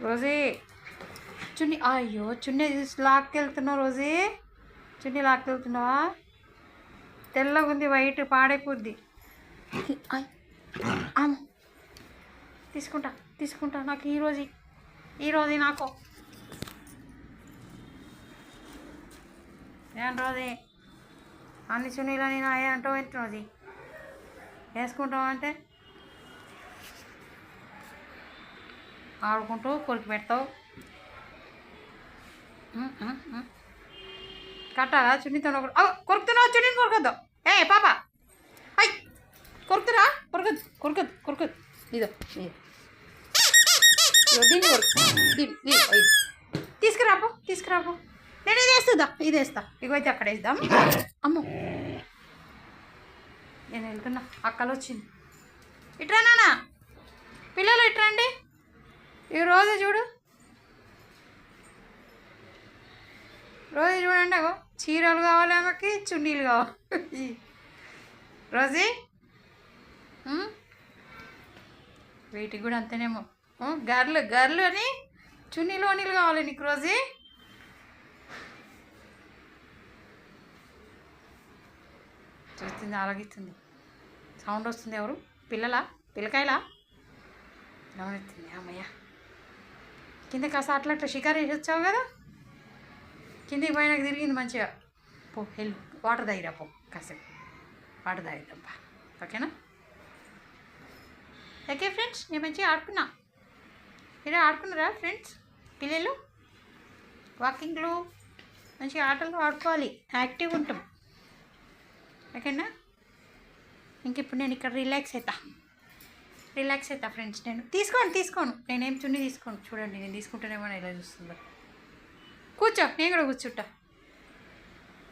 Rosie చున్నీ, అయ్యో చున్నీ లాక్కెళ్తున్నావు Rosie, చున్నీ లాక్కెళ్తున్నావా? తెల్లగా ఉంది, వైట్ పాడైపోద్ది. తీసుకుంటా తీసుకుంటా, నాకు ఈరోజు నాకు ఏం రోజీ అన్ని చున్నీలు నేను అంటావు ఏంటి రోజీ? వేసుకుంటావు అంటే ఆడుకుంటూ కొరికి పెడతావు. కట్టాలా చున్నీతో కొరుకుతున్నావు? చున్నీని కొరకద్దు. పాప అయ్ కొరుకుతురా, కొరకద్దు. ఇదో దీన్ని తీసుకురాపో. నేను ఇది వేస్తా. ఇగో అయితే అక్కడ వేద్దాం. అమ్మో నేను వెళ్తున్నా, అక్కలు వచ్చింది. ఇట్రా నాన్న, పిల్లలు ఇట్రండి. రోజు చూడండి, అగో చీరలు కావాలి ఆమెకి, చున్నీలు కావాలి. రోజీ వీటికి కూడా అంతేనేమో, గర్లు అని చున్నీలు కావాలి నీకు రోజీ. చూస్తుంది, ఆలగిస్తుంది, సౌండ్ వస్తుంది. ఎవరు? పిల్లకాయలా గమనిస్తుంది. అమ్మయ్య, కింద కాస్త అట్లా షికారు వేసి వచ్చావు కదా, కిందికి పైనకి తిరిగింది మంచిగా. వెళ్ళి వాటర్ తాగిరా, కాసేపు వాటర్ తాగిద్దాంపా. ఓకేనా? ఓకే ఫ్రెండ్స్, నేను మంచిగా ఆడుకున్నా. మీరు ఆడుకున్నారా ఫ్రెండ్స్? పిల్లలు వాకింగ్లు మంచిగా ఆటలు ఆడుకోవాలి, యాక్టివ్గా ఉంటాం. ఓకేనా? ఇంక ఇప్పుడు నేను ఇక్కడ రిలాక్స్ అవుతా ఫ్రెండ్స్. నేను తీసుకోను, నేనేం చున్నీ తీసుకోను. చూడండి, నేను తీసుకుంటానేమో ఎలా చూస్తుందో. కూర్చో, నేను కూడా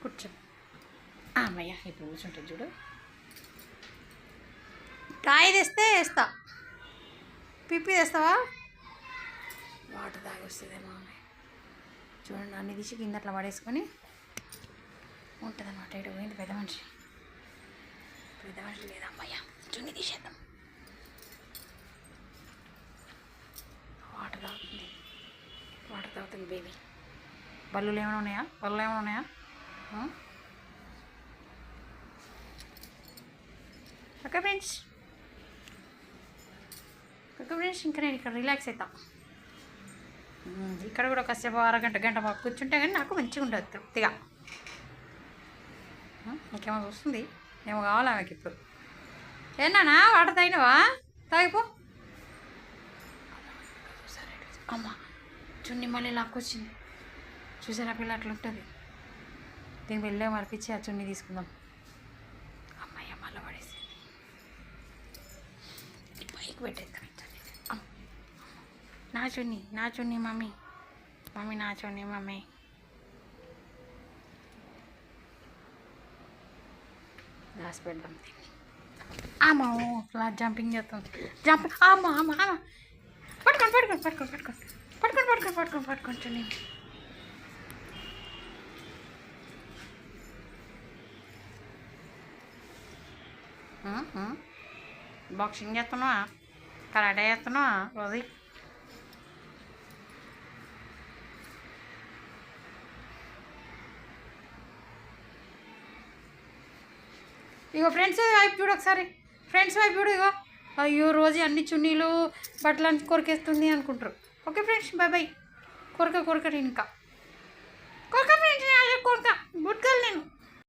కూర్చో. అమ్మయ్య, ఇప్పుడు కూర్చుంటా చూడు. కాయ తెస్తే వేస్తా, పిప్పి తెస్తావా? వాటర్ తాగి వస్తుందేమో అమ్మాయి. చూడండి, అన్ని తీసి కింద అట్లా పడేసుకొని ఉంటుంది అన్నమాట. ఇటు పోయింది పెద్ద మనిషి లేదా? అమ్మయ్య, చున్నీ తీసేద్దాం. వాటర్ తాగుతుంది బేబీ. బల్లులు ఏమైనా ఉన్నాయా? ఓకే ఫ్రెండ్స్, ఇంకా నేను ఇక్కడ రిలాక్స్ అవుతా. ఇక్కడ కూడా కాసేపు అరగంట గంట కూర్చుంటే కానీ నాకు మంచిగా ఉండదు, తృప్తిగా. ఇంకేమో వస్తుంది, ఏమో కావాలి ఆమెకి ఇప్పుడు. ఏనా వాటర్ తాగినవా? తాగిపో. అమ్మ, చున్నీ మళ్ళీ లాక్కొచ్చింది. చూసారా పిల్ల అట్లా ఉంటుంది. దీనికి వెళ్ళే మరిపించి ఆ చున్నీ తీసుకుందాం. అమ్మాయి మళ్ళీ పడేసి పైకి పెట్టేద్దాం. నా చున్నీ మమ్మీ నా చున్నీ మమ్మీ. రాసి పెడదాం దీన్ని. అమ్మ అలా జంపింగ్ చేస్తాం. అమ్మ పట్టుకొని చున్నీ. బాక్సింగ్ చేస్తున్నావా? కరాటే చేస్తున్నావా రోజీ? ఇగో ఫ్రెండ్స్ వైపు చూడు ఒకసారి, ఇగో. అయ్యో రోజు అన్ని చున్నీలు బట్టలు కొరికేస్తుంది అనుకుంటారు. Okay friends, bye. కొరక ఇంకా